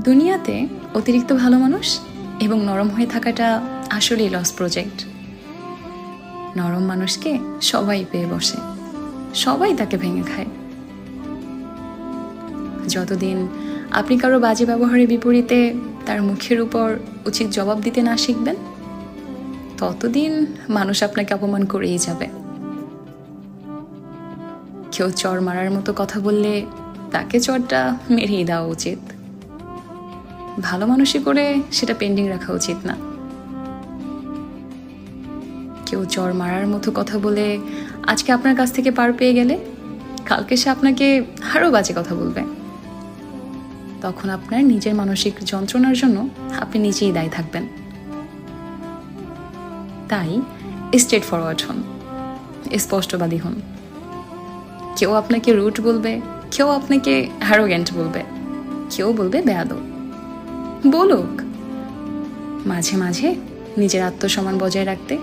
দুনিয়াতে অতিরিক্ত ভালো মানুষ এবং নরম হয়ে থাকাটা আসলেই লস প্রজেক্ট। নরম মানুষকে সবাই পেয়ে বসে, সবাই তাকে ভেঙে খায়। যতদিন আপনি কারো বাজে ব্যবহারের বিপরীতে তার মুখের উপর উচিত জবাব দিতে না শিখবেন, ততদিন মানুষ আপনাকে অপমান করেই যাবে। কেউ চর মারার মতো কথা বললে তাকে চরটা মেরেই দেওয়া উচিত। ভালো মানুষই করে সেটা পেন্ডিং রাখা উচিত না। কেউ চর মারার মতো কথা বলে আজকে আপনার কাছ থেকে পার পেয়ে গেলে কালকে সে আপনাকে আরও বাজে কথা বলবে। তখন আপনার নিজের মানসিক যন্ত্রণার জন্য আপনি নিজেই দায়ী থাকবেন। তাই স্ট্রেট ফরওয়ার্ড হন, স্পষ্টবাদী হন। কেউ আপনাকে রুট বলবে, কেউ আপনাকে অ্যারোগ্যান্ট বলবে, কেউ বলবে বেয়াদব। বলুক, মাঝে মাঝে নিজের আত্মসম্মান বজায় রাখতে